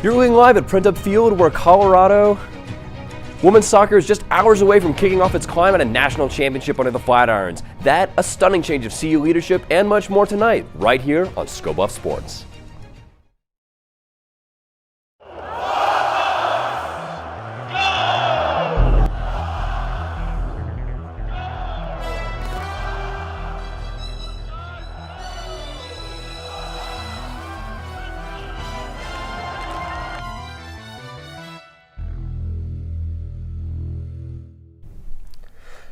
You're looking live at Print Up Field, where Colorado women's soccer is just hours away from kicking off its climb at a national championship under the Flatirons. That, a stunning change of CU leadership, and much more tonight, right here on Sbs Sports.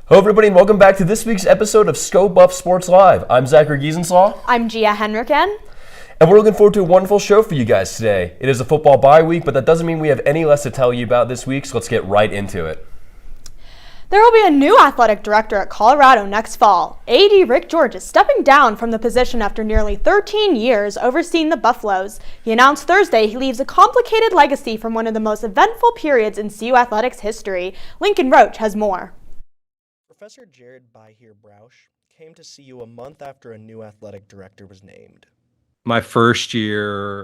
Hello everybody and welcome back to this week's episode of Sbs Sports Live. I'm Zachary Giesenslaw. I'm Gia Henriken. And we're looking forward to a wonderful show for you guys today. It is a football bye week, but that doesn't mean we have any less to tell you about this week, so let's get right into it. There will be a new athletic director at Colorado next fall. AD Rick George is stepping down from the position after nearly 13 years overseeing the Buffaloes. He announced Thursday he leaves a complicated legacy from one of the most eventful periods in CU athletics history. Lincoln Roach has more. Professor Jared Byheer-Brausch came to CU a month after a new athletic director was named. My first year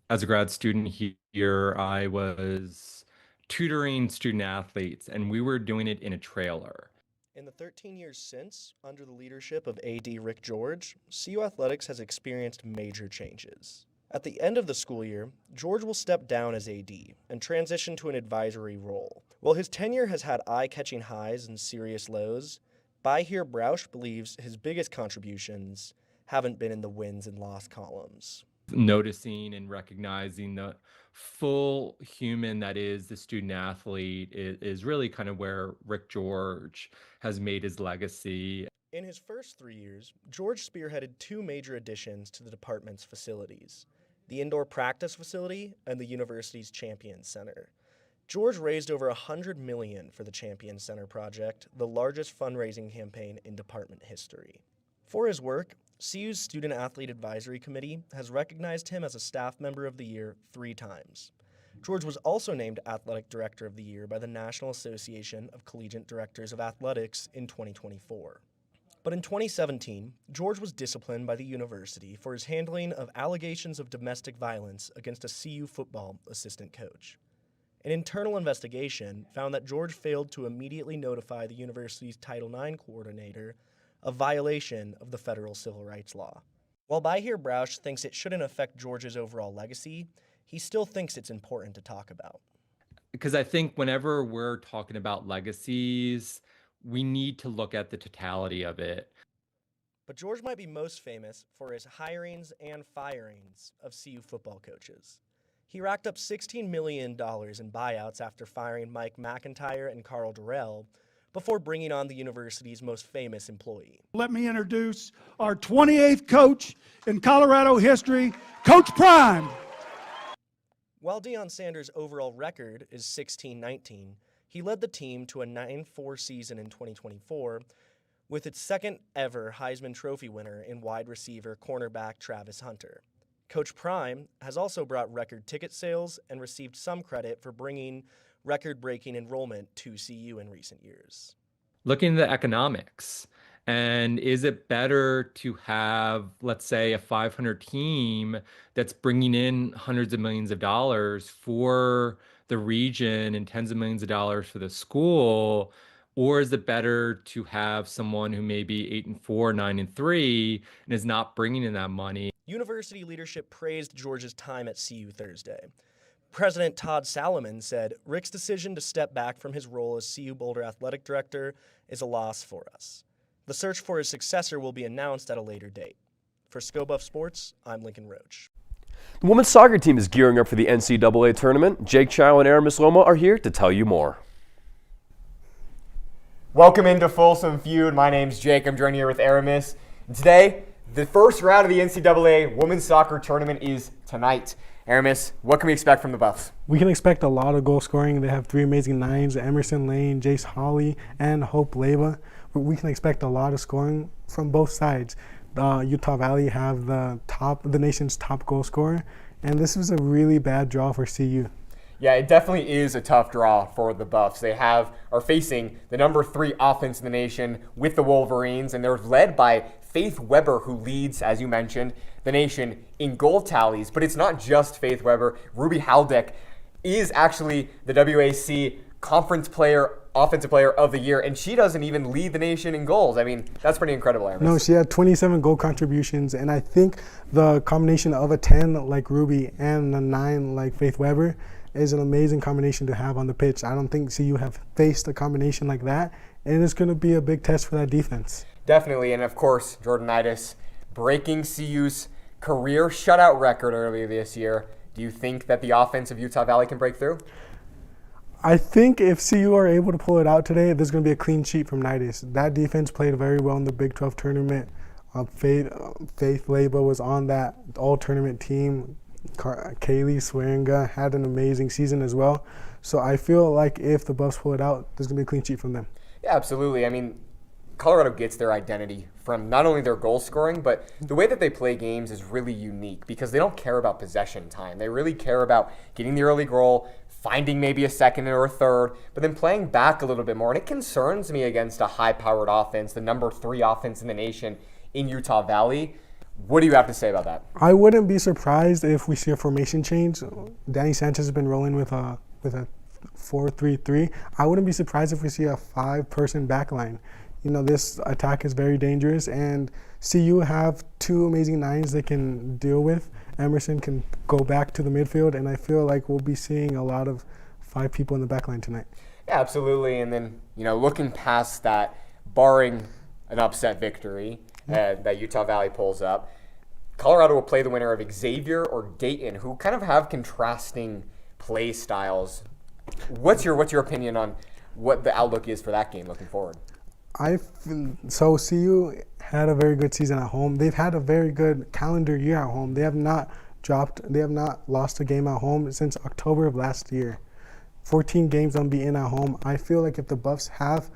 as a grad student here, I was tutoring student athletes, and we were doing it in a trailer. In the 13 years since, under the leadership of AD Rick George, CU athletics has experienced major changes. At the end of the school year, George will step down as AD and transition to an advisory role. While his tenure has had eye-catching highs and serious lows, Byheer-Brausch believes his biggest contributions haven't been in the wins and loss columns. Noticing and recognizing the full human that is the student athlete is really kind of where Rick George has made his legacy. In his first 3 years, George spearheaded two major additions to the department's facilities: the indoor practice facility and the university's Champion Center. George raised over $100 million for the Champion Center project, the largest fundraising campaign in department history. For his work, CU's Student Athlete Advisory Committee has recognized him as a Staff Member of the Year 3 times. George was also named Athletic Director of the Year by the National Association of Collegiate Directors of Athletics in 2024. But in 2017, George was disciplined by the university for his handling of allegations of domestic violence against a CU football assistant coach. An internal investigation found that George failed to immediately notify the university's Title IX coordinator of violation of the federal civil rights law. While Byheer-Brausch thinks it shouldn't affect George's overall legacy, he still thinks it's important to talk about. Because I think whenever we're talking about legacies, we need to look at the totality of it. But George might be most famous for his hirings and firings of CU football coaches. He racked up $16 million in buyouts after firing Mike McIntyre and Carl Durrell before bringing on the university's most famous employee. Let me introduce our 28th coach in Colorado history, Coach Prime. While Deion Sanders' overall record is 16-19, he led the team to a 9-4 season in 2024 with its second ever Heisman Trophy winner in wide receiver cornerback Travis Hunter. Coach Prime has also brought record ticket sales and received some credit for bringing record-breaking enrollment to CU in recent years. Looking at the economics, and is it better to have, let's say, a 500 team that's bringing in hundreds of millions of dollars for the region and tens of millions of dollars for the school, or is it better to have someone who may be 8-4, 9-3, and is not bringing in that money? University leadership praised George's time at CU Thursday. President Todd Salomon said, "Rick's decision to step back from his role as CU Boulder athletic director is a loss for us. The search for his successor will be announced at a later date." For Sbs Sports, I'm Lincoln Roach. The women's soccer team is gearing up for the NCAA tournament. Jake Chow and Aramis Loma are here to tell you more. Welcome into Folsom Feud. My name's Jake. I'm joining here with Aramis. And today, the first round of the NCAA women's soccer tournament is tonight. Aramis, what can we expect from the Buffs? We can expect a lot of goal scoring. They have 3 amazing nines: Emerson Lane, Jace Hawley, and Hope Leyva. We can expect a lot of scoring from both sides. Utah Valley have the nation's top goal scorer, and this was a really bad draw for CU. Yeah, it definitely is a tough draw for the Buffs. They are facing the number 3 offense in the nation with the Wolverines, and they're led by Faith Weber, who leads, as you mentioned, the nation in goal tallies. But it's not just Faith Weber. Ruby Haldeck is actually the WAC Conference Offensive Player of the Year, and she doesn't even lead the nation in goals. I mean, that's pretty incredible, Aramis. No, she had 27 goal contributions, and I think the combination of a 10 like Ruby and a 9 like Faith Weber is an amazing combination to have on the pitch. I don't think CU have faced a combination like that, and it's going to be a big test for that defense. Definitely, and of course, Jordanitis breaking CU's career shutout record earlier this year. Do you think that the offense of Utah Valley can break through? I think if CU are able to pull it out today, there's going to be a clean sheet from Nidus. That defense played very well in the Big 12 tournament. Faith Leba was on that all-tournament team. Kaylee Swearinga had an amazing season as well. So I feel like if the Buffs pull it out, there's going to be a clean sheet from them. Yeah, absolutely. I mean, Colorado gets their identity from not only their goal scoring, but the way that they play games is really unique because they don't care about possession time. They really care about getting the early goal, finding maybe a second or a third, but then playing back a little bit more. And it concerns me against a high-powered offense, the number 3 offense in the nation in Utah Valley. What do you have to say about that? I wouldn't be surprised if we see a formation change. Danny Sanchez has been rolling with a 4-3-3. I wouldn't be surprised if we see a 5-person backline. You know, this attack is very dangerous, and CU have 2 amazing 9s they can deal with. Emerson can go back to the midfield, and I feel like we'll be seeing a lot of 5 people in the backline tonight. Yeah, absolutely. And then, looking past that, barring an upset victory that Utah Valley pulls up, Colorado will play the winner of Xavier or Dayton, who kind of have contrasting play styles. What's your opinion on what the outlook is for that game looking forward? So CU had a very good season at home. They've had a very good calendar year at home. They have not lost a game at home since October of last year. 14 games unbeaten at home. I feel like if the Buffs have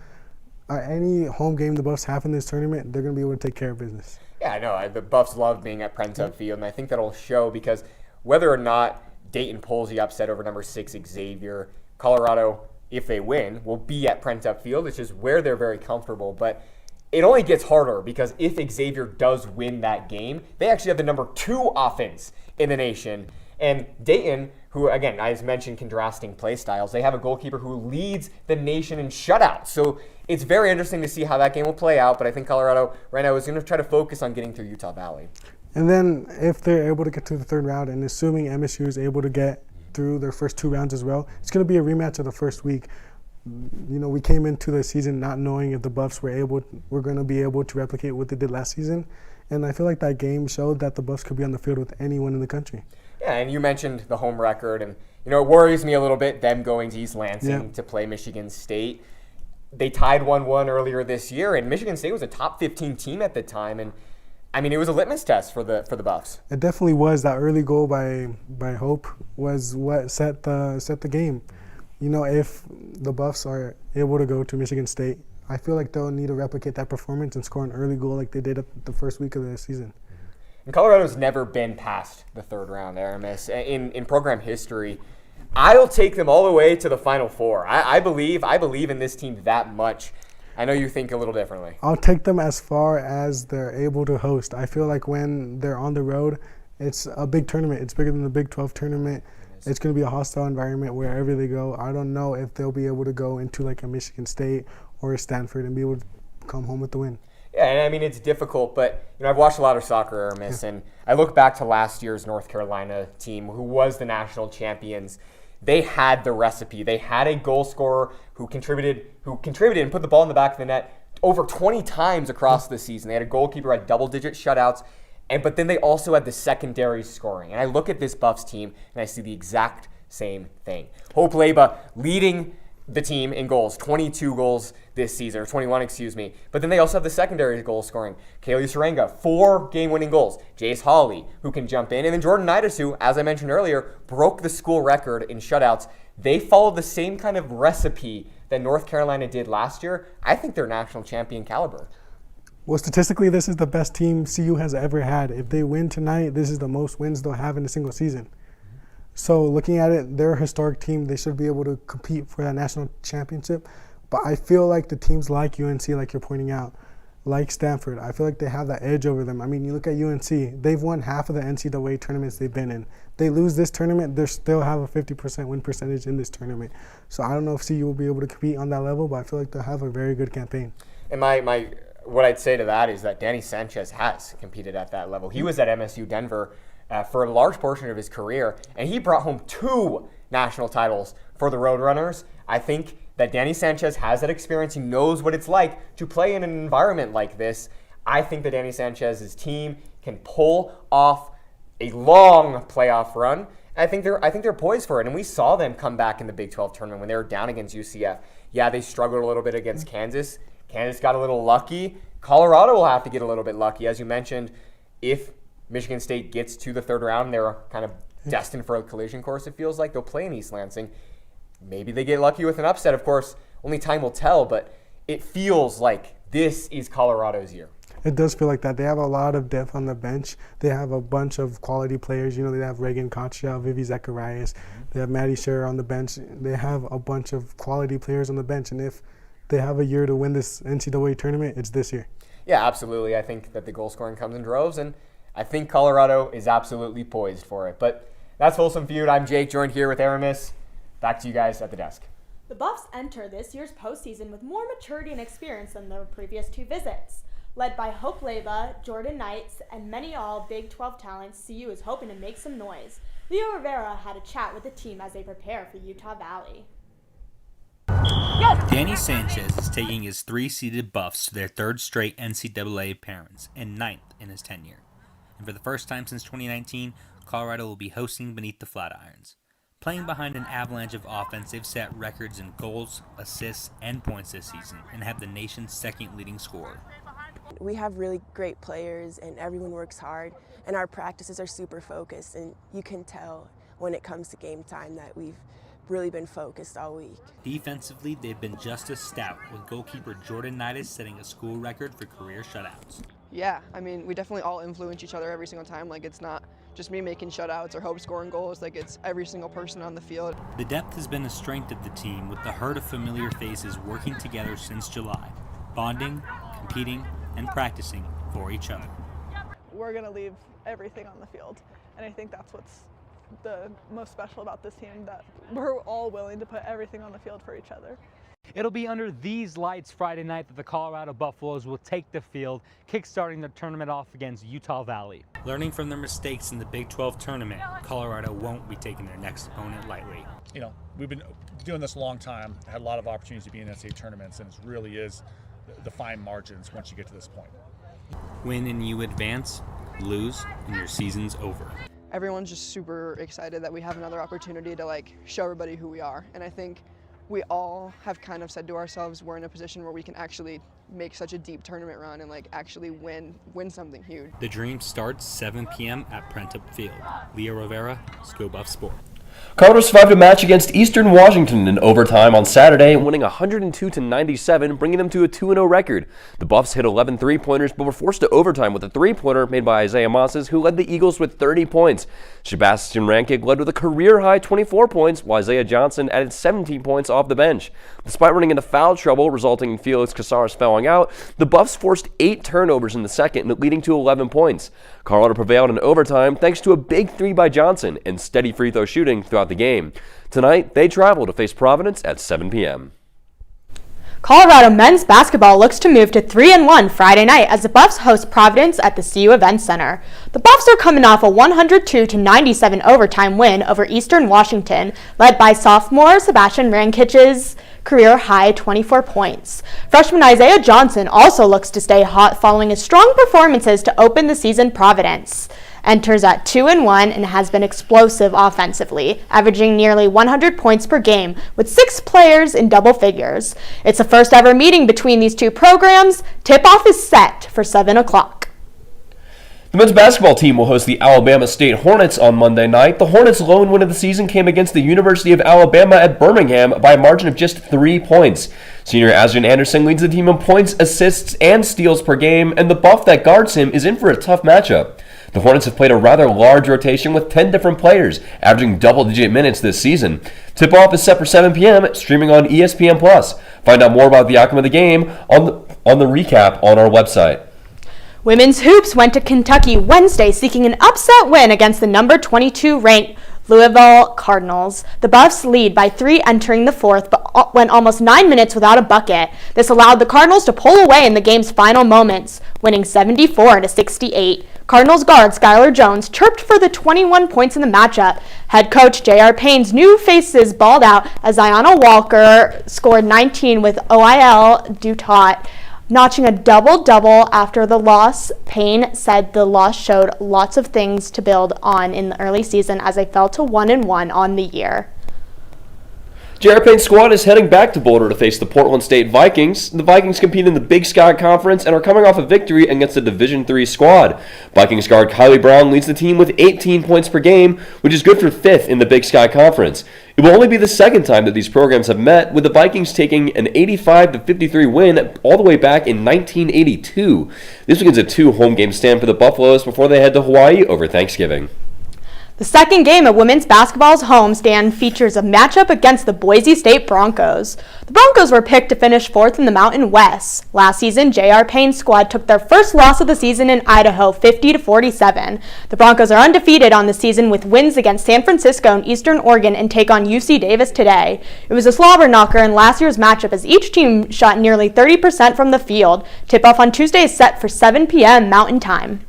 any home game the Buffs have in this tournament, they're going to be able to take care of business. Yeah, I know. The Buffs love being at Prentub Field, and I think that'll show because whether or not Dayton pulls the upset over number 6 Xavier, Colorado, if they win, will be at Prentub Field, which is where they're very comfortable. But it only gets harder because if Xavier does win that game, they actually have the number 2 offense in the nation. And Dayton, who, again, as mentioned, contrasting play styles, they have a goalkeeper who leads the nation in shutouts. So it's very interesting to see how that game will play out. But I think Colorado right now is going to try to focus on getting through Utah Valley. And then if they're able to get to the 3rd round, and assuming MSU is able to get through their first 2 rounds as well, it's going to be a rematch of the first week. We came into the season not knowing if the Buffs were going to be able to replicate what they did last season. And I feel like that game showed that the Buffs could be on the field with anyone in the country. Yeah, and you mentioned the home record, and it worries me a little bit, them going to East Lansing to play Michigan State. They tied 1-1 earlier this year, and Michigan State was a top 15 team at the time, and I mean, it was a litmus test for the Buffs. It definitely was. That early goal by Hope was what set the game. If the Buffs are able to go to Michigan State, I feel like they'll need to replicate that performance and score an early goal like they did at the first week of the season. And Colorado's never been past the 3rd round, Aramis. In program history, I'll take them all the way to the Final Four. I believe in this team that much. I know you think a little differently. I'll take them as far as they're able to host. I feel like when they're on the road, it's a big tournament. It's bigger than the Big 12 tournament. It's going to be a hostile environment wherever they go. I don't know if they'll be able to go into like a Michigan State or a Stanford and be able to come home with the win. Yeah, and I mean, it's difficult, but I've watched a lot of soccer, Aramis, and I look back to last year's North Carolina team, who was the national champions. They had the recipe. They had a goal scorer who contributed and put the ball in the back of the net over 20 times across the season. They had a goalkeeper who had double-digit shutouts, but then they also had the secondary scoring. And I look at this Buffs team, and I see the exact same thing. Hope Leba leading the team in goals, 22 goals this season, or 21, excuse me. But then they also have the secondary goal scoring. Kaylee Swearinga, 4 game-winning goals. Jace Hawley, who can jump in. And then Jordanitis, who, as I mentioned earlier, broke the school record in shutouts. They followed the same kind of recipe that North Carolina did last year. I think they're national champion caliber. Well, statistically, this is the best team CU has ever had. If they win tonight, this is the most wins they'll have in a single season. So looking at it, they're a historic team. They should be able to compete for that national championship. But I feel like the teams like UNC, like you're pointing out, like Stanford. I feel like they have that edge over them. I mean, you look at UNC. They've won half of the NCAA tournaments they've been in. They lose this tournament, they still have a 50% win percentage in this tournament. So I don't know if CU will be able to compete on that level, but I feel like they'll have a very good campaign. And what I'd say to that is that Danny Sanchez has competed at that level. He was at MSU Denver for a large portion of his career, and he brought home 2 national titles for the Roadrunners. I think that Danny Sanchez has that experience. He knows what it's like to play in an environment like this. I think that Danny Sanchez's team can pull off a long playoff run. I think they're poised for it, and we saw them come back in the Big 12 tournament when they were down against UCF. Yeah, they struggled a little bit against Kansas. Kansas got a little lucky. Colorado will have to get a little bit lucky. As you mentioned, if Michigan State gets to the third round, they're kind of destined for a collision course, it feels like. They'll play in East Lansing. Maybe they get lucky with an upset. Of course, only time will tell, but it feels like this is Colorado's year. It does feel like that. They have a lot of depth on the bench. They have a bunch of quality players. You know, they have Reagan Kotschow, Vivi Zacharias. They have Maddie Scherer on the bench. They have a bunch of quality players on the bench. And if they have a year to win this NCAA tournament, it's this year. Yeah, absolutely. I think that the goal scoring comes in droves, and I think Colorado is absolutely poised for it. But that's Folsom Feud. I'm Jake, joined here with Aramis. Back to you guys at the desk. The Buffs enter this year's postseason with more maturity and experience than their previous 2 visits. Led by Hope Leba, Jordan Knights, and many all Big 12 talents, CU is hoping to make some noise. Leo Rivera had a chat with the team as they prepare for Utah Valley. Danny Sanchez is taking his 3-seeded Buffs to their 3rd straight NCAA appearance and 9th in his tenure. And for the first time since 2019, Colorado will be hosting beneath the Flatirons. Playing behind an avalanche of offense, they've set records in goals, assists, and points this season and have the nation's 2nd leading scorer. We have really great players and everyone works hard, and our practices are super focused, and you can tell when it comes to game time that we've really been focused all week. Defensively, they've been just as stout, with goalkeeper Jordan Knights setting a school record for career shutouts. Yeah, I mean, we definitely all influence each other every single time. Like, it's not just me making shutouts or Hope scoring goals. Like, it's every single person on the field. The depth has been a strength of the team, with the herd of familiar faces working together since July, bonding, competing, and practicing for each other. We're going to leave everything on the field, and I think that's what's the most special about this team, that we're all willing to put everything on the field for each other. It'll be under these lights Friday night that the Colorado Buffaloes will take the field, kickstarting the tournament off against Utah Valley. Learning from their mistakes in the Big 12 tournament, Colorado won't be taking their next opponent lightly. You know, we've been doing this a long time, had a lot of opportunities to be in NCAA tournaments, and it really is the fine margins once you get to this point. Win and you advance, lose and your season's over. Everyone's just super excited that we have another opportunity to show everybody who we are, and I think we all have kind of said to ourselves we're in a position where we can actually make such a deep tournament run and actually win something huge. The dream starts 7 p.m. at Prentup Field. Leo Rivera, Sco Buff Sport. Colorado survived a match against Eastern Washington in overtime on Saturday, winning 102-97, bringing them to a 2-0 record. The Buffs hit 11 three-pointers, but were forced to overtime with a three-pointer made by Isaiah Mosses, who led the Eagles with 30 points. Sebastian Rankic led with a career-high 24 points, while Isaiah Johnson added 17 points off the bench. Despite running into foul trouble, resulting in Felix Casares fouling out, the Buffs forced 8 turnovers in the second, leading to 11 points. Colorado prevailed in overtime thanks to a big 3 by Johnson and steady free throw shooting throughout the game. Tonight, they travel to face Providence at 7 p.m. Colorado men's basketball looks to move to 3-1 Friday night as the Buffs host Providence at the CU Event Center. The Buffs are coming off a 102-97 overtime win over Eastern Washington, led by sophomore Sebastian Rankic's career-high 24 points. Freshman Isaiah Johnson also looks to stay hot following his strong performances to open the season. Providence enters at 2-1 and has been explosive offensively, averaging nearly 100 points per game with 6 players in double figures. It's the first ever meeting between these two programs. Tip-off is set for 7 o'clock. The men's basketball team will host the Alabama State Hornets on Monday night. The Hornets' lone win of the season came against the University of Alabama at Birmingham by a margin of just 3 points. Senior Asden Anderson leads the team in points, assists, and steals per game, and the buff that guards him is in for a tough matchup. The Hornets have played a rather large rotation with 10 different players, averaging double-digit minutes this season. Tip-off is set for 7 p.m., streaming on ESPN+. Find out more about the outcome of the game on on the recap on our website. Women's hoops went to Kentucky Wednesday seeking an upset win against the number 22 ranked Louisville Cardinals. The Buffs lead by 3 entering the fourth, but went almost 9 minutes without a bucket. This allowed the Cardinals to pull away in the game's final moments, winning 74-68. Cardinals guard Skylar Jones chirped for the 21 points in the matchup. Head coach J.R. Payne's new faces balled out as Ziona Walker scored 19 with OIL Dutot. Notching a double-double after the loss, Payne said the loss showed lots of things to build on in the early season as they fell to 1-1 on the year. J.R. Payne's squad is heading back to Boulder to face the Portland State Vikings. The Vikings compete in the Big Sky Conference and are coming off a victory against the Division III squad. Vikings guard Kylie Brown leads the team with 18 points per game, which is good for 5th in the Big Sky Conference. It will only be the second time that these programs have met, with the Vikings taking an 85-53 win all the way back in 1982. This begins a 2 home game stand for the Buffaloes before they head to Hawaii over Thanksgiving. The second game of women's basketball's homestand features a matchup against the Boise State Broncos. The Broncos were picked to finish 4th in the Mountain West. Last season, J.R. Payne's squad took their first loss of the season in Idaho, 50-47. The Broncos are undefeated on the season with wins against San Francisco and Eastern Oregon and take on UC Davis today. It was a slobber knocker in last year's matchup as each team shot nearly 30% from the field. Tip-off on Tuesday is set for 7 p.m. Mountain Time.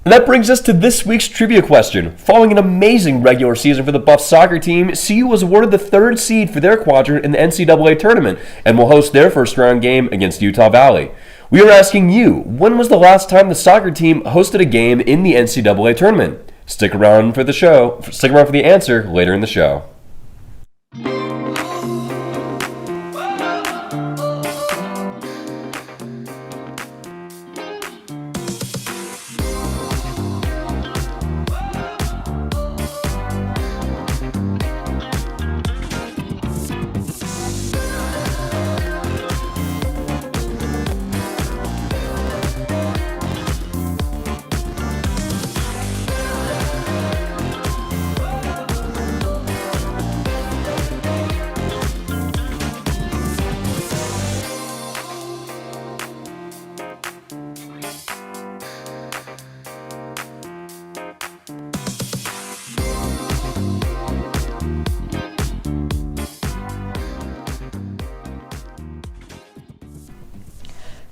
And that brings us to this week's trivia question. Following an amazing regular season for the Buffs soccer team, CU was awarded the 3rd seed for their quadrant in the NCAA tournament and will host their first round game against Utah Valley. We are asking you, when was the last time the soccer team hosted a game in the NCAA tournament? Stick around for the answer later in the show.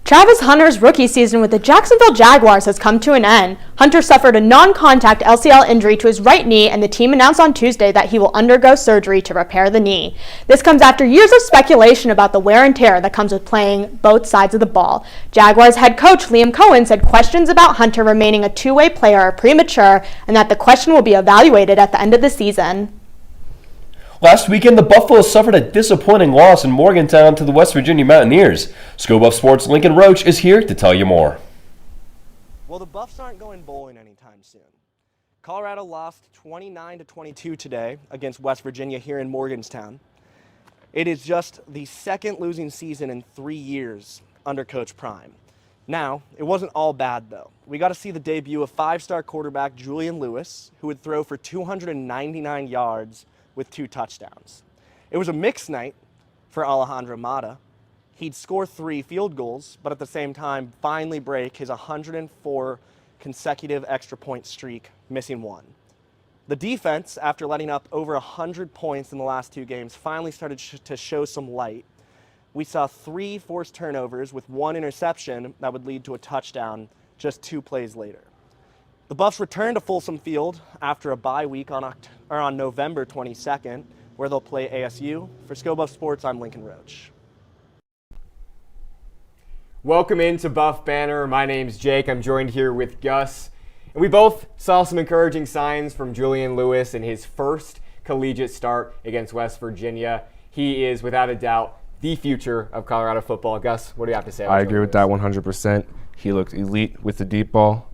Travis Hunter's rookie season with the Jacksonville Jaguars has come to an end. Hunter suffered a non-contact LCL injury to his right knee, and the team announced on Tuesday that he will undergo surgery to repair the knee. This comes after years of speculation about the wear and tear that comes with playing both sides of the ball. Jaguars head coach Liam Cohen said questions about Hunter remaining a two-way player are premature and that the question will be evaluated at the end of the season. Last weekend, the Buffaloes suffered a disappointing loss in Morgantown to the West Virginia Mountaineers. Sbs Sports' Lincoln Roach is here to tell you more. Well, the Buffs aren't going bowling anytime soon. Colorado lost 29-22 today against West Virginia here in Morgantown. It is just the second losing season in 3 years under Coach Prime. Now, it wasn't all bad, though. We got to see the debut of 5-star quarterback Julian Lewis, who would throw for 299 yards with 2 touchdowns. It was a mixed night for Alejandro Mata. He'd score 3 field goals, but at the same time finally break his 104 consecutive extra point streak, missing 1. The defense, after letting up over 100 points in the last 2 games, finally started to show some light. We saw 3 forced turnovers with 1 interception that would lead to a touchdown just 2 plays later. The Buffs returned to Folsom Field after a bye week on November 22nd, where they'll play ASU. For Sbs Sports, I'm Lincoln Roach. Welcome into Buff Banner. My name's Jake. I'm joined here with Gus. And we both saw some encouraging signs from Julian Lewis in his first collegiate start against West Virginia. He is, without a doubt, the future of Colorado football. Gus, what do you have to say about I agree with that 100%. He looked elite with the deep ball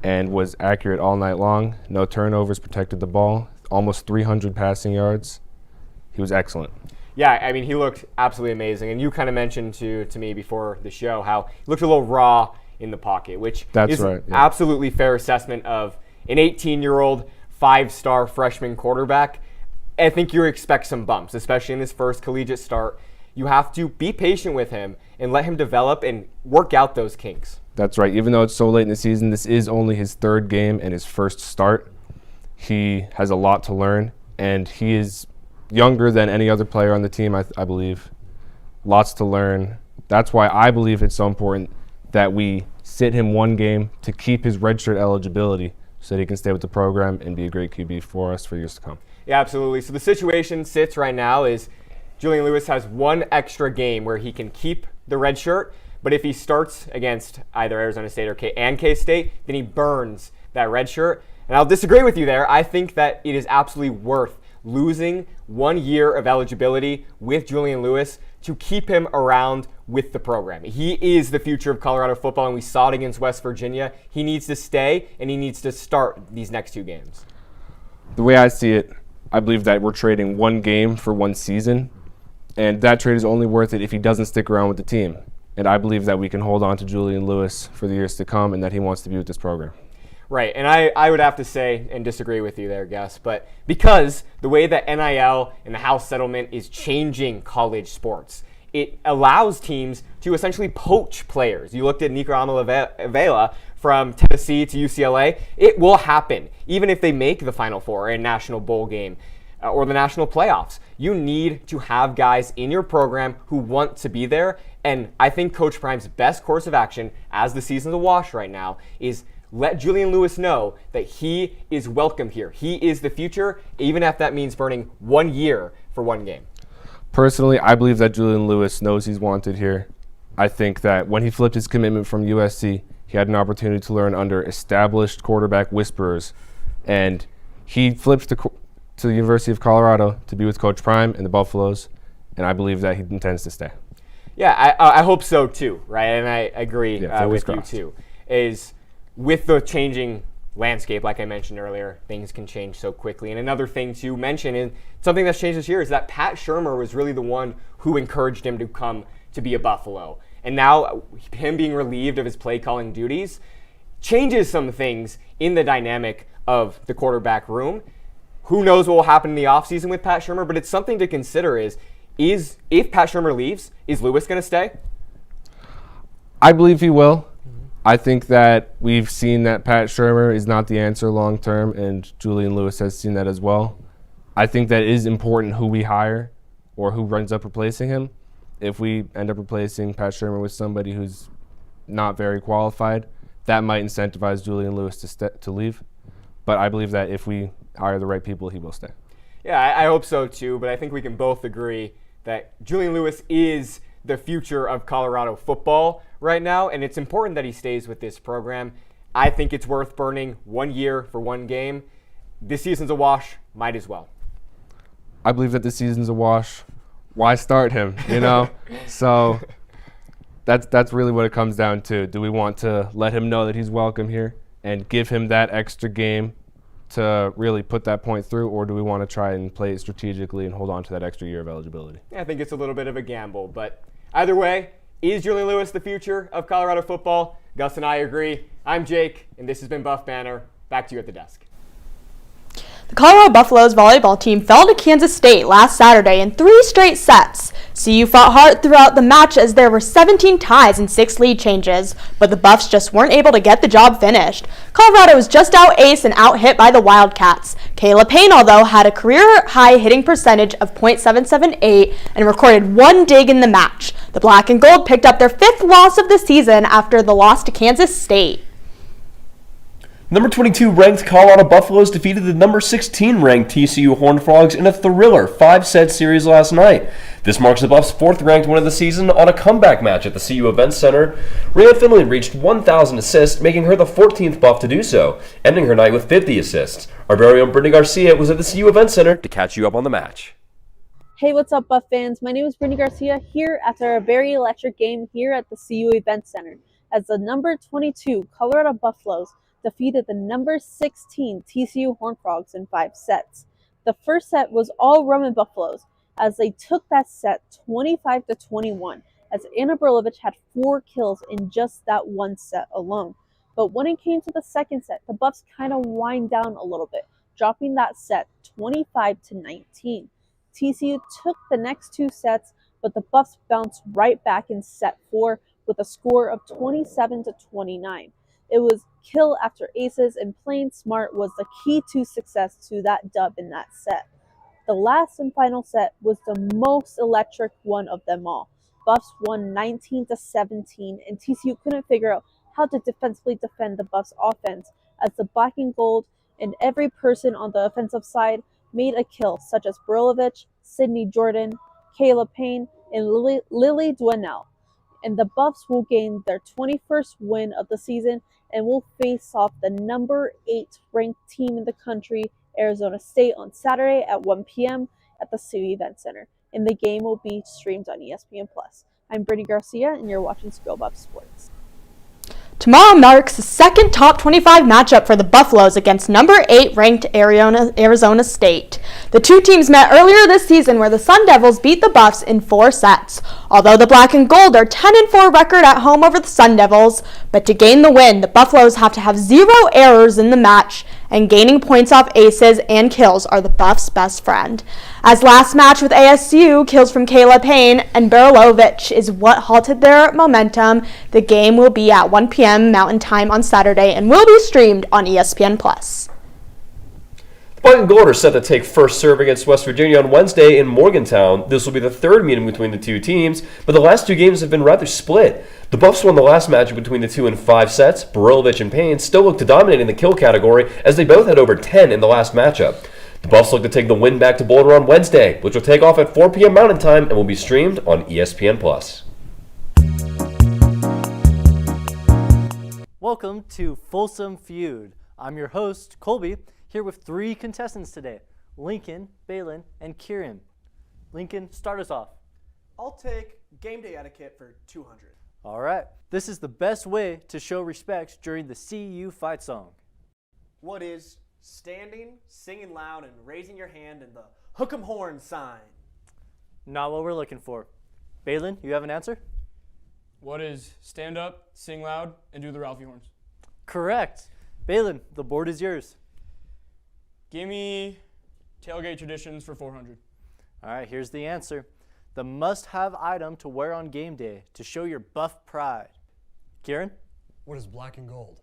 and was accurate all night long. No turnovers, protected the ball. Almost 300 passing yards. He was excellent. Yeah, I mean, he looked absolutely amazing. And you kind of mentioned to me before the show how he looked a little raw in the pocket, which That's is right, yeah. Absolutely fair assessment of an 18-year-old 5-star freshman quarterback. I think you expect some bumps, especially in his first collegiate start. You have to be patient with him and let him develop and work out those kinks. That's right. Even though it's so late in the season, this is only his third game and his first start. He has a lot to learn, and he is younger than any other player on the team, I believe. Lots to learn. That's why I believe it's so important that we sit him one game to keep his redshirt eligibility so that he can stay with the program and be a great QB for us for years to come. Yeah, absolutely. So the situation sits right now is Julian Lewis has one extra game where he can keep the red shirt, but if he starts against either Arizona State or K-State, then he burns that red shirt. And I'll disagree with you there. I think that it is absolutely worth losing 1 year of eligibility with Julian Lewis to keep him around with the program. He is the future of Colorado football, and we saw it against West Virginia. He needs to stay, and he needs to start these next 2 games. The way I see it, I believe that we're trading 1 game for 1 season, and that trade is only worth it if he doesn't stick around with the team. And I believe that we can hold on to Julian Lewis for the years to come and that he wants to be with this program. Right, and I would have to say and disagree with you there, Gus, but because the way that NIL and the house settlement is changing college sports, it allows teams to essentially poach players. You looked at Nico Amala from Tennessee to UCLA. It will happen, even if they make the Final Four or a national bowl game or the national playoffs. You need to have guys in your program who want to be there, and I think Coach Prime's best course of action as the season's awash right now is let Julian Lewis know that he is welcome here. He is the future, even if that means burning 1 year for 1 game. Personally, I believe that Julian Lewis knows he's wanted here. I think that when he flipped his commitment from USC, he had an opportunity to learn under established quarterback whisperers, and he flipped to the University of Colorado to be with Coach Prime and the Buffaloes, and I believe that he intends to stay. Yeah, I hope so too, right? And I agree with crossed. you too. With the changing landscape, like I mentioned earlier, things can change so quickly. And another thing to mention, and something that's changed this year, is that Pat Shurmur was really the one who encouraged him to come to be a Buffalo. And now him being relieved of his play calling duties changes some things in the dynamic of the quarterback room. Who knows what will happen in the offseason with Pat Shurmur, but it's something to consider is if Pat Shurmur leaves, is Lewis going to stay? I believe he will. I think that we've seen that Pat Shurmur is not the answer long term, and Julian Lewis has seen that as well. I think that it is important who we hire or who runs up replacing him. If we end up replacing Pat Shurmur with somebody who's not very qualified, that might incentivize Julian Lewis to leave. But I believe that if we hire the right people, he will stay. Yeah, I hope so too, but I think we can both agree that Julian Lewis is the future of Colorado football right now, and it's important that he stays with this program. I think it's worth burning 1 year for 1 game. This season's a wash, might as well. I believe that this season's a wash. Why start him, you know? So that's really what it comes down to. Do we want to let him know that he's welcome here and give him that extra game to really put that point through, or do we want to try and play it strategically and hold on to that extra year of eligibility? I think it's a little bit of a gamble, but either way, is Julian Lewis the future of Colorado football? Gus and I agree. I'm Jake, and this has been Buff Banner. Back to you at the desk. The Colorado Buffaloes volleyball team fell to Kansas State last Saturday in 3 straight sets. CU fought hard throughout the match as there were 17 ties and 6 lead changes, but the Buffs just weren't able to get the job finished. Colorado was just out-aced and out-hit by the Wildcats. Kayla Payne, although, had a career-high hitting percentage of .778 and recorded 1 dig in the match. The Black and Gold picked up their 5th loss of the season after the loss to Kansas State. Number 22 ranked Colorado Buffaloes defeated the number 16 ranked TCU Horned Frogs in a thriller 5-set series last night. This marks the Buffs' 4th ranked win of the season on a comeback match at the CU Events Center. Rhea Finley reached 1,000 assists, making her the 14th Buff to do so, ending her night with 50 assists. Our very own Brittany Garcia was at the CU Events Center to catch you up on the match. Hey, what's up, Buff fans? My name is Brittany Garcia here after a very electric game here at the CU Events Center as the number 22 Colorado Buffaloes defeated the number 16 TCU Horned Frogs in 5 sets. The first set was all Roman Buffaloes as they took that set 25-21 as Anna Berlovich had 4 kills in just that 1 set alone. But when it came to the second set, the Buffs kind of wind down a little bit, dropping that set 25-19. TCU took the next 2 sets but the Buffs bounced right back in set 4 with a score of 27-29. It was kill after aces, and playing smart was the key to success to that dub in that set. The last and final set was the most electric one of them all. Buffs won 19-17, and TCU couldn't figure out how to defensively defend the Buffs offense, as the black and gold and every person on the offensive side made a kill, such as Burilovich, Sydney Jordan, Kayla Payne, and Lily Dwinell. And the Buffs will gain their 21st win of the season and will face off the number 8 ranked team in the country, Arizona State, on Saturday at 1 p.m. at the CU Event Center. And the game will be streamed on ESPN+. I'm Brittany Garcia, and you're watching Sbs Live Sports. Tomorrow marks the second top 25 matchup for the Buffaloes against number 8 ranked Arizona State. The two teams met earlier this season where the Sun Devils beat the Buffs in 4 sets. Although the Black and Gold are 10-4 record at home over the Sun Devils, but to gain the win, the Buffaloes have to have 0 errors in the match, and gaining points off aces and kills are the Buffs' best friend. As last match with ASU, kills from Kayla Payne and Burilovich is what halted their momentum. The game will be at 1 p.m. Mountain Time on Saturday and will be streamed on ESPN+. The Black and Gold are set to take first serve against West Virginia on Wednesday in Morgantown. This will be the third meeting between the two teams, but the last 2 games have been rather split. The Buffs won the last match between the two in 5 sets. Burilovich and Payne still look to dominate in the kill category, as they both had over 10 in the last matchup. The Buffs look to take the win back to Boulder on Wednesday, which will take off at 4 p.m. Mountain Time and will be streamed on ESPN+. Welcome to Folsom Feud. I'm your host, Colby, here with 3 contestants today, Lincoln, Balin, and Kieran. Lincoln, start us off. I'll take game day etiquette for 200. All right. This is the best way to show respect during the CU fight song. What is standing, singing loud, and raising your hand in the hook 'em horn sign? Not what we're looking for. Balin, you have an answer? What is stand up, sing loud, and do the Ralphie horns? Correct. Balin, the board is yours. Give me tailgate traditions for 400. All right, here's the answer. The must-have item to wear on game day to show your Buff pride. Kieran? What is black and gold?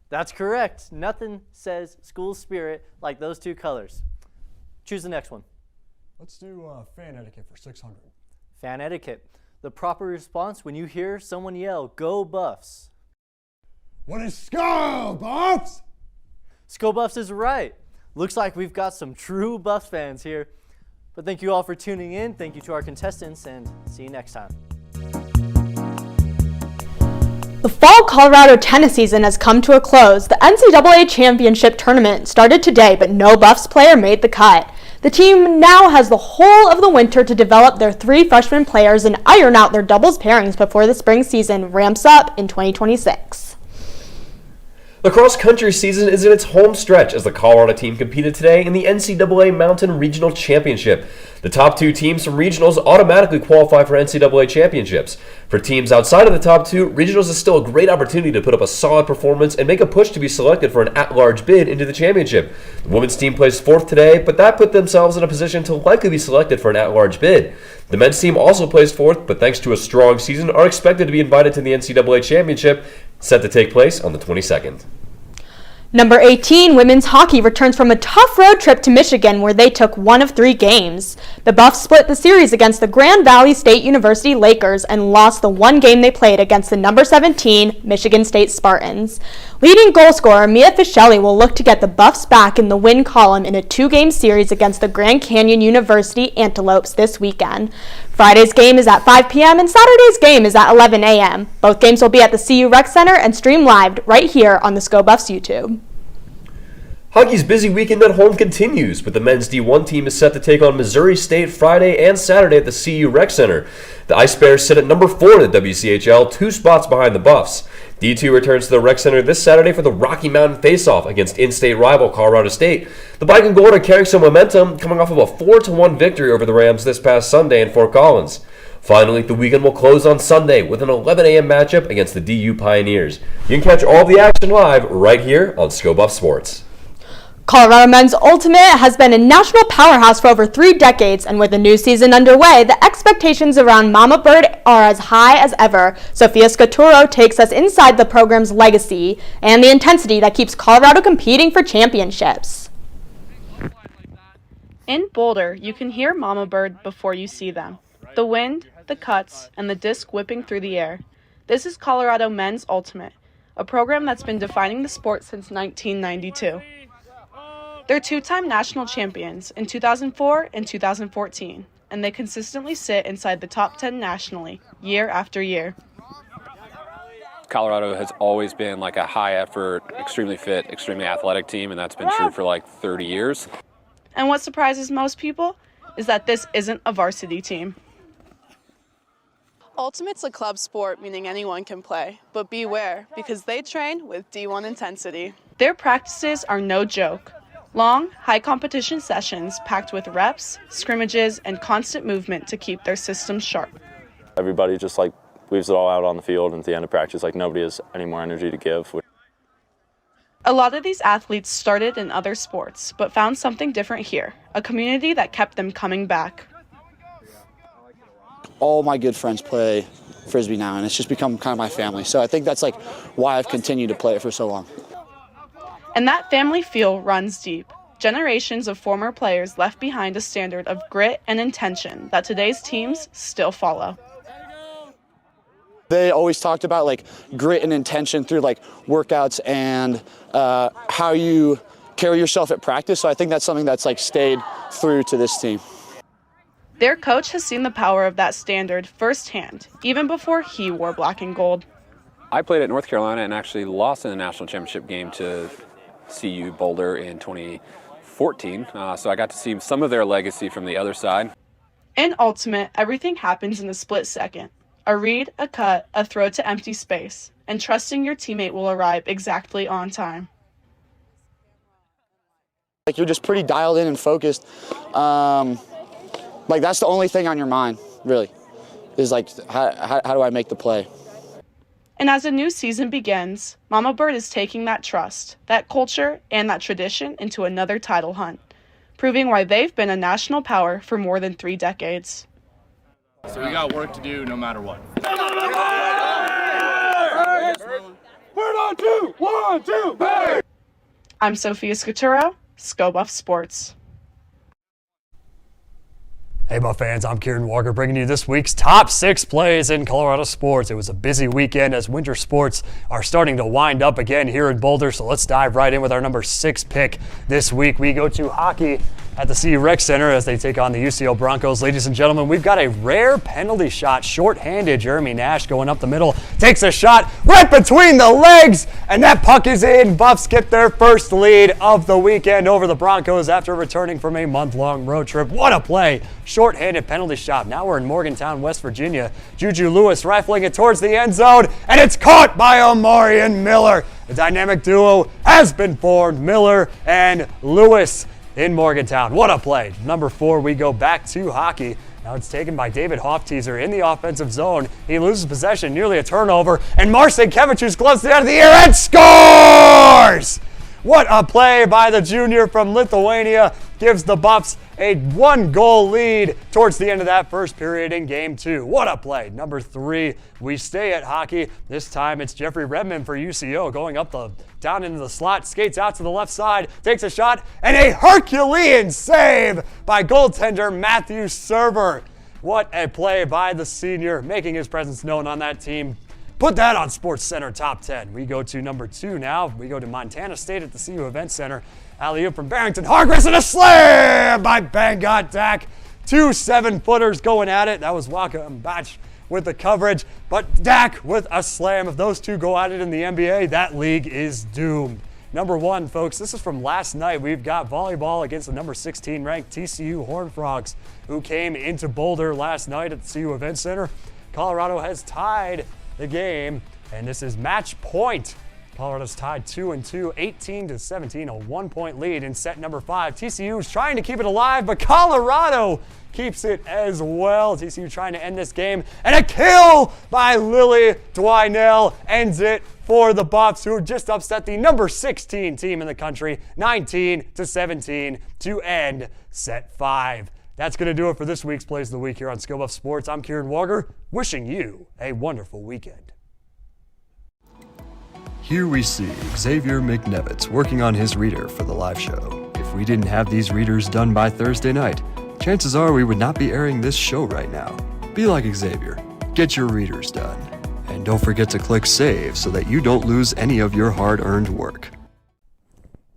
That's correct. Nothing says school spirit like those 2 colors. Choose the next one. Let's do fan etiquette for 600. Fan etiquette. The proper response when you hear someone yell, "Go Buffs." What is Skull Buffs? Skull Buffs is right. Looks like we've got some true Buffs fans here. But thank you all for tuning in. Thank you to our contestants, and see you next time. The fall Colorado tennis season has come to a close. The NCAA Championship Tournament started today, but no Buffs player made the cut. The team now has the whole of the winter to develop their 3 freshman players and iron out their doubles pairings before the spring season ramps up in 2026. The cross-country season is in its home stretch as the Colorado team competed today in the NCAA Mountain Regional Championship. The top 2 teams from regionals automatically qualify for NCAA championships. For teams outside of the top 2, regionals is still a great opportunity to put up a solid performance and make a push to be selected for an at-large bid into the championship. The women's team placed 4th today, but that put themselves in a position to likely be selected for an at-large bid. The men's team also placed 4th, but thanks to a strong season, are expected to be invited to the NCAA championship, set to take place on the 22nd. Number 18, women's hockey returns from a tough road trip to Michigan where they took 1 of 3 games. The Buffs split the series against the Grand Valley State University Lakers and lost the 1 game they played against the number 17 Michigan State Spartans. Leading goal scorer Mia Fischelli will look to get the Buffs back in the win column in a 2-game series against the Grand Canyon University Antelopes this weekend. Friday's game is at 5 p.m. and Saturday's game is at 11 a.m. Both games will be at the CU Rec Center and stream live right here on the Sbs Buffs YouTube. Hockey's busy weekend at home continues, but the men's D1 team is set to take on Missouri State Friday and Saturday at the CU Rec Center. The Ice Bears sit at number 4 in the WCHL, 2 spots behind the Buffs. D2 returns to the Rec Center this Saturday for the Rocky Mountain face-off against in-state rival Colorado State. The Black and Gold are carrying some momentum, coming off of a 4-1 victory over the Rams this past Sunday in Fort Collins. Finally, the weekend will close on Sunday with an 11 a.m. matchup against the DU Pioneers. You can catch all the action live right here on Sbs Buff Sports. Colorado men's ultimate has been a national powerhouse for over 3 decades, and with a new season underway, the expectations around Mama Bird are as high as ever. Sophia Scaturo takes us inside the program's legacy and the intensity that keeps Colorado competing for championships. In Boulder, you can hear Mama Bird before you see them. The wind, the cuts, and the disc whipping through the air. This is Colorado Men's Ultimate, a program that's been defining the sport since 1992. They're 2-time national champions in 2004 and 2014, and they consistently sit inside the top 10 nationally, year after year. Colorado has always been like a high effort, extremely fit, extremely athletic team, and that's been true for like 30 years. And what surprises most people is that this isn't a varsity team. Ultimate's a club sport, meaning anyone can play, but beware, because they train with D1 intensity. Their practices are no joke. Long, high-competition sessions packed with reps, scrimmages, and constant movement to keep their systems sharp. Everybody just like leaves it all out on the field, and at the end of practice, like nobody has any more energy to give. A lot of these athletes started in other sports, but found something different here, a community that kept them coming back. All my good friends play frisbee now, and it's just become kind of my family. So I think that's like why I've continued to play it for so long. And that family feel runs deep. Generations of former players left behind a standard of grit and intention that today's teams still follow. They always talked about like grit and intention through like workouts and how you carry yourself at practice. So I think that's something that's like stayed through to this team. Their coach has seen the power of that standard firsthand, even before he wore black and gold. I played at North Carolina and actually lost in the national championship game to CU Boulder in 2014, so I got to see some of their legacy from the other side. In Ultimate, everything happens in a split second. A read, a cut, a throw to empty space, and trusting your teammate will arrive exactly on time. Like you're just pretty dialed in and focused. Like that's the only thing on your mind, really, is like how do I make the play? And as a new season begins, Mama Bird is taking that trust, that culture, and that tradition into another title hunt, proving why they've been a national power for more than 3 decades. So we got work to do no matter what. Bird on 2, 1, 2, bang! I'm Sophia Scaturo, ScoBuff Sports. Hey Buff fans, I'm Kieran Walker bringing you this week's top 6 plays in Colorado sports. It was a busy weekend as winter sports are starting to wind up again here in Boulder, so let's dive right in with our number 6 pick this week. We go to hockey at the CU Rec Center as they take on the UCO Broncos. Ladies and gentlemen, we've got a rare penalty shot, short-handed. Jeremy Nash going up the middle, takes a shot right between the legs, and that puck is in. Buffs get their first lead of the weekend over the Broncos after returning from a month-long road trip. What a play! Short-handed penalty shot. Now we're in Morgantown, West Virginia. Juju Lewis rifling it towards the end zone, and it's caught by Omarion Miller. The dynamic duo has been formed, Miller and Lewis in Morgantown. What a play. Number 4, we go back to hockey. Now it's taken by David Hofteaser in the offensive zone. He loses possession, nearly a turnover, and Marcin Kevichus gloves it out of the air and scores! What a play by the junior from Lithuania. Gives the Buffs a 1-goal lead towards the end of that first period in Game 2. What a play. Number 3, we stay at hockey. This time it's Jeffrey Redmond for UCO going up down into the slot, skates out to the left side, takes a shot, and a Herculean save by goaltender Matthew Server. What a play by the senior, making his presence known on that team. Put that on Sports Center Top 10. We go to number 2 now. We go to Montana State at the CU Event Center. Alley-oop from Barrington Hargress and a slam by Bangot Dak. 2 7-footers going at it. That was Waka Mbach with the coverage, but Dak with a slam. If those two go at it in the NBA, that league is doomed. Number 1, folks, this is from last night. We've got volleyball against the number 16 ranked TCU Horned Frogs, who came into Boulder last night at the CU Event Center. Colorado has tied the game, and this is match point Colorado's tied 2-2, 18-17, a 1-point lead in set number 5. TCU is trying to keep it alive, but Colorado keeps it as well. TCU trying to end this game, and a kill by Lily Dwinell ends it for the Buffs, who just upset the number 16 team in the country, 19-17 to end set 5. That's going to do it for this week's Plays of the Week here on Skill Buff Sports. I'm Kieran Walger, wishing you a wonderful weekend. Here we see Xavier McNevitz working on his reader for the live show. If we didn't have these readers done by Thursday night, chances are we would not be airing this show right now. Be like Xavier. Get your readers done. And don't forget to click save so that you don't lose any of your hard-earned work.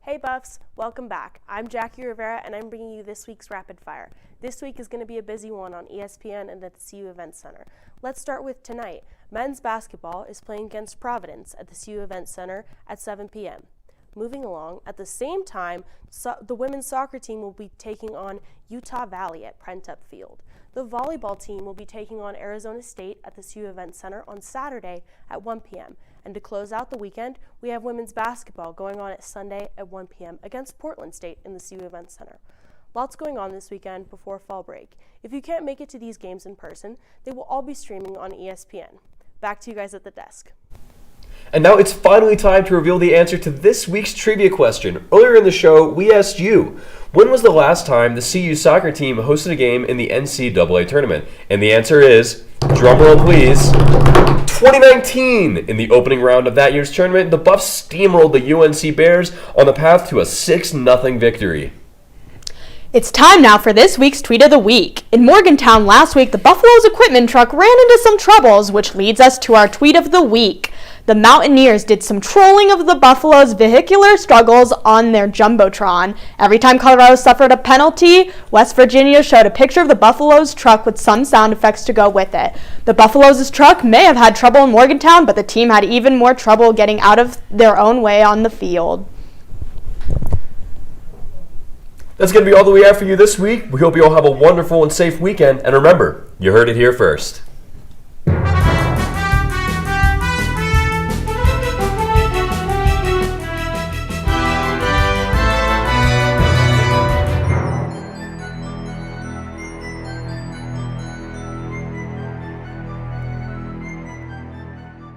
Hey Buffs, welcome back. I'm Jackie Rivera and I'm bringing you this week's Rapid Fire. This week is going to be a busy one on ESPN and at the CU Event Center. Let's start with tonight. Men's basketball is playing against Providence at the CU Event Center at 7 p.m. Moving along, at the same time, the women's soccer team will be taking on Utah Valley at Prentup Field. The volleyball team will be taking on Arizona State at the CU Event Center on Saturday at 1 p.m. And to close out the weekend, we have women's basketball going on at Sunday at 1 p.m. against Portland State in the CU Event Center. Lots going on this weekend before fall break. If you can't make it to these games in person, they will all be streaming on ESPN. Back to you guys at the desk. And now it's finally time to reveal the answer to this week's trivia question. Earlier in the show, we asked you, when was the last time the CU soccer team hosted a game in the NCAA tournament? And the answer is, drumroll please, 2019. In the opening round of that year's tournament, the Buffs steamrolled the UNC Bears on the path to a 6-0 victory. It's time now for this week's Tweet of the Week. In Morgantown last week, the Buffalo's equipment truck ran into some troubles, which leads us to our Tweet of the Week. The Mountaineers did some trolling of the Buffalo's vehicular struggles on their Jumbotron. Every time Colorado suffered a penalty, West Virginia showed a picture of the Buffalo's truck with some sound effects to go with it. The Buffalo's truck may have had trouble in Morgantown, but the team had even more trouble getting out of their own way on the field. That's going to be all that we have for you this week. We hope you all have a wonderful and safe weekend. And remember, you heard it here first.